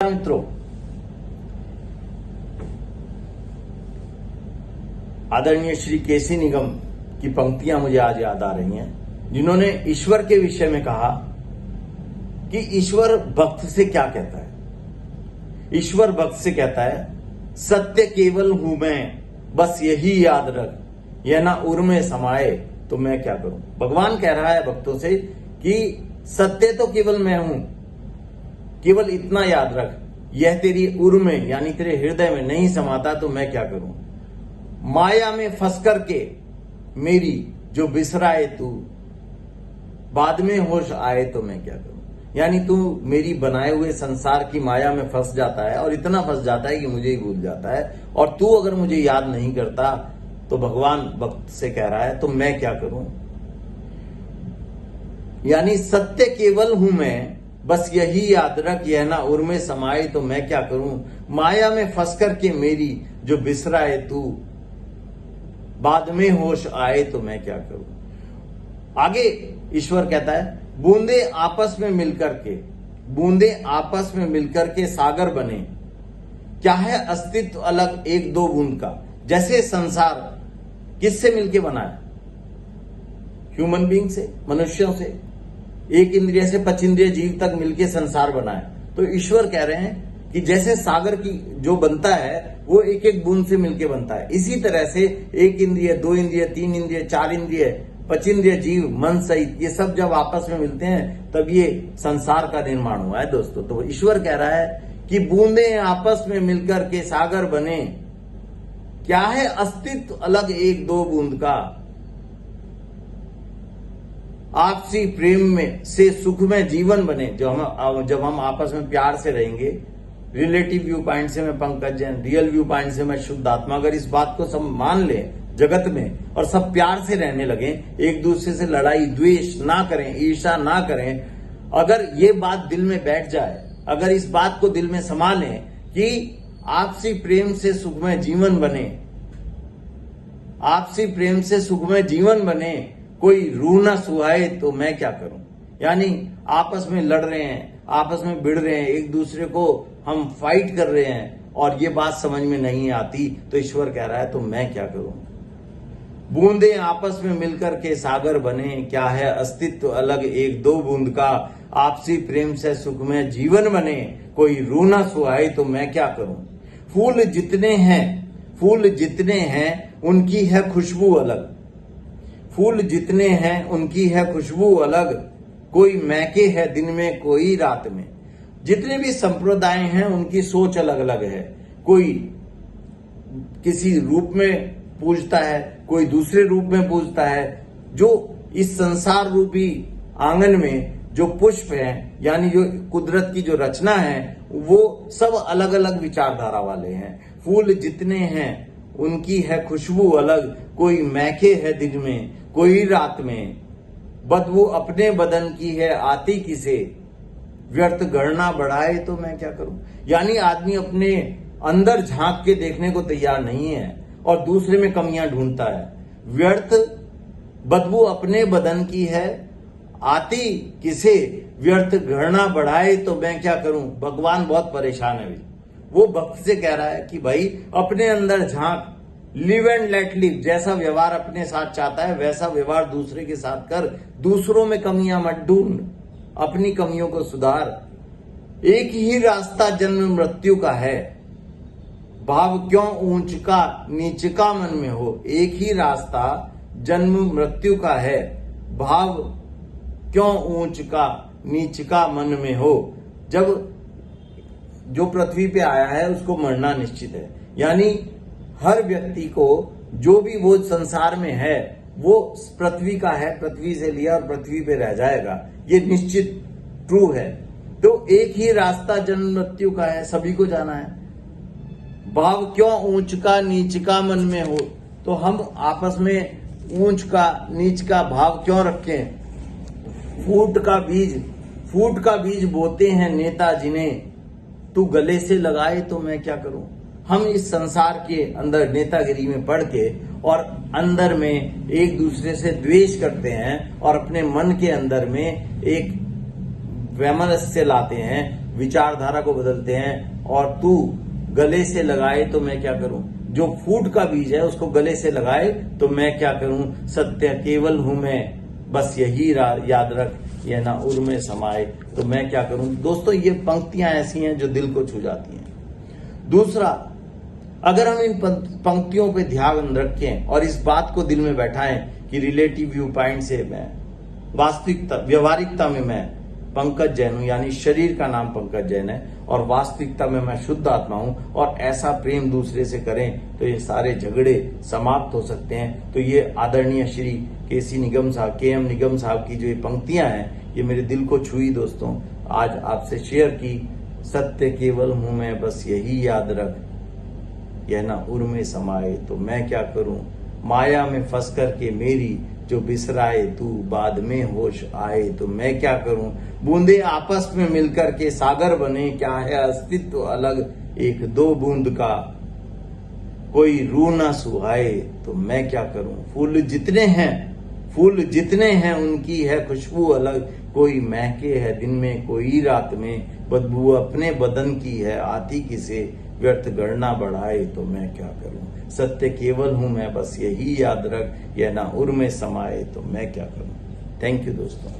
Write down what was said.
नमस्कार मित्रों, आदरणीय श्री केसी निगम की पंक्तियां मुझे आज याद आ रही हैं, जिन्होंने ईश्वर के विषय में कहा कि ईश्वर भक्त से क्या कहता है। ईश्वर भक्त से कहता है, सत्य केवल हूं मैं, बस यही याद रख, यह ना उर में समाये तो मैं क्या करूं। भगवान कह रहा है भक्तों से कि सत्य तो केवल मैं हूं, केवल इतना याद रख, यह तेरी उर में यानी तेरे हृदय में नहीं समाता तो मैं क्या करूं। माया में फंस करके मेरी जो बिसराए तू, बाद में होश आए तो मैं क्या करूं। यानी तू मेरी बनाए हुए संसार की माया में फंस जाता है और इतना फंस जाता है कि मुझे ही भूल जाता है, और तू अगर मुझे याद नहीं करता तो भगवान भक्त से कह रहा है तो मैं क्या करूं। यानी सत्य केवल हूं मैं, बस यही याद रख, यह ना उर में समाए तो मैं क्या करूं। माया में फंस करके मेरी जो बिसराए तू, बाद में होश आए तो मैं क्या करूं। आगे ईश्वर कहता है, बूंदे आपस में मिलकर के सागर बने, क्या है अस्तित्व अलग एक दो बूंद का। जैसे संसार किससे मिलके बना है, ह्यूमन बीइंग से, मनुष्यों से, एक इंद्रिय से 5 इंद्रिय जीव तक मिलके संसार बना है। तो ईश्वर कह रहे हैं कि जैसे सागर की जो बनता है वो एक एक बूंद से मिलके बनता है, इसी तरह से 1 इंद्रिय, 2 इंद्रिय, 3 इंद्रिय, 4 इंद्रिय, 5 इंद्रिय जीव, मन सहित ये सब जब आपस में मिलते हैं तब ये संसार का निर्माण हुआ है दोस्तों। तो ईश्वर कह रहा है कि बूंदे आपस में मिलकर के सागर बने, क्या है अस्तित्व अलग एक दो बूंद का। आपसी प्रेम में से सुख में जीवन बने। जब हम आपस में प्यार से रहेंगे, रिलेटिव व्यू पॉइंट से मैं Pankaj Jain, real view point से मैं शुद्ध आत्मा, अगर इस बात को सब मान लें जगत में और सब प्यार से रहने लगे, एक दूसरे से लड़ाई द्वेष ना करें, ईर्ष्या ना करें, अगर ये बात दिल में बैठ जाए, अगर इस बात को दिल में समा लें कि आपसी प्रेम से सुखमय जीवन बने, आपसी प्रेम से सुखमय जीवन बने, कोई रूह ना सुहाए तो मैं क्या करूं। यानी आपस में लड़ रहे हैं, आपस में भिड़ रहे हैं, एक दूसरे को हम फाइट कर रहे हैं और ये बात समझ में नहीं आती, तो ईश्वर कह रहा है तो मैं क्या करूं। बूंदे आपस में मिलकर के सागर बने, क्या है अस्तित्व अलग एक दो बूंद का। आपसी प्रेम से सुखमय जीवन बने, कोई रूह ना सुहाए तो मैं क्या करूं। फूल जितने हैं उनकी है खुशबू अलग, फूल जितने हैं उनकी है खुशबू अलग, कोई महके है दिन में कोई रात में। जितने भी संप्रदाय हैं उनकी सोच अलग अलग है, कोई किसी रूप में पूजता है, कोई दूसरे रूप में पूजता है। जो इस संसार रूपी आंगन में जो पुष्प हैं, यानी जो कुदरत की जो रचना है, वो सब अलग अलग विचारधारा वाले हैं। फूल जितने हैं उनकी है खुशबू अलग, कोई महके है दिन में कोई रात में। बदबू अपने बदन की है आती किसे, व्यर्थ गणना बढ़ाए तो मैं क्या करूं। यानी आदमी अपने अंदर झांक के देखने को तैयार नहीं है और दूसरे में कमियां ढूंढता है। व्यर्थ बदबू अपने बदन की है आती किसे, व्यर्थ गणना बढ़ाए तो मैं क्या करूं। भगवान बहुत परेशान है अभी। वो भक्त से कह रहा है कि भाई अपने अंदर झांक, लिव एंड लेट लिव। जैसा व्यवहार अपने साथ चाहता है वैसा व्यवहार दूसरे के साथ कर, दूसरों में कमियां मत ढूंढ, अपनी कमियों को सुधार। एक ही रास्ता जन्म मृत्यु का है, भाव क्यों ऊंच का नीच का मन में हो। एक ही रास्ता जन्म मृत्यु का है, भाव क्यों ऊंच का नीच का मन में हो। जब जो पृथ्वी पे आया है उसको मरना निश्चित है। यानी हर व्यक्ति को जो भी वो संसार में है वो पृथ्वी का है, पृथ्वी से लिया और पृथ्वी पे रह जाएगा, ये निश्चित ट्रू है। तो एक ही रास्ता जन्म मृत्यु का है, सभी को जाना है। भाव क्यों ऊंच का नीच का मन में हो। तो हम आपस में ऊंच का नीच का भाव क्यों रखें। फूट का बीज बोते हैं नेता जिन्हें, तू गले से लगाए तो मैं क्या करूं। हम इस संसार के अंदर नेतागिरी में पड़ के और अंदर में एक दूसरे से द्वेष करते हैं और अपने मन के अंदर में एक वैमनस्य लाते हैं, विचारधारा को बदलते हैं। और तू गले से लगाए तो मैं क्या करूं, जो फूट का बीज है उसको गले से लगाए तो मैं क्या करूं, सत्य केवल हूं मैं, बस यही याद रख, यह ना उर में समाए तो मैं क्या करूं। दोस्तों, ये पंक्तियां ऐसी हैं जो दिल को छू जाती हैं। दूसरा, अगर हम इन पंक्तियों पे ध्यान रखें और इस बात को दिल में बैठाएं कि रिलेटिव व्यू पॉइंट से मैं वास्तविकता, व्यवहारिकता में मैं पंकज जैन हूं, यानी शरीर का नाम पंकज जैन है और वास्तविकता में मैं शुद्ध आत्मा हूं, और ऐसा प्रेम दूसरे से करें तो ये सारे झगड़े समाप्त हो सकते हैं। तो ये आदरणीय श्री केसी निगम साहब, KM निगम साहब की जो ये पंक्तियां हैं, ये मेरे दिल को छुई दोस्तों, आज आपसे शेयर की। सत्य केवल हूं मैं, बस यही याद रख, यह ना उर में समाए तो मैं क्या करूं, माया में फंस कर के मेरी जो बिसराए तू, बाद में होश आए तो मैं क्या करूं। बूंदे आपस में मिलकर के सागर बने, क्या है अस्तित्व अलग, एक दो बूंद का कोई रूह ना सुहाए तो मैं क्या करूं। फूल जितने हैं उनकी है खुशबू अलग, कोई महके है दिन में कोई रात में, बदबू अपने बदन की है आती किसे, व्यर्थ गणना बढ़ाए तो मैं क्या करूं। सत्य केवल हूं मैं, बस यही याद रख, यह ना उर में समाए तो मैं क्या करूं। थैंक यू दोस्तों।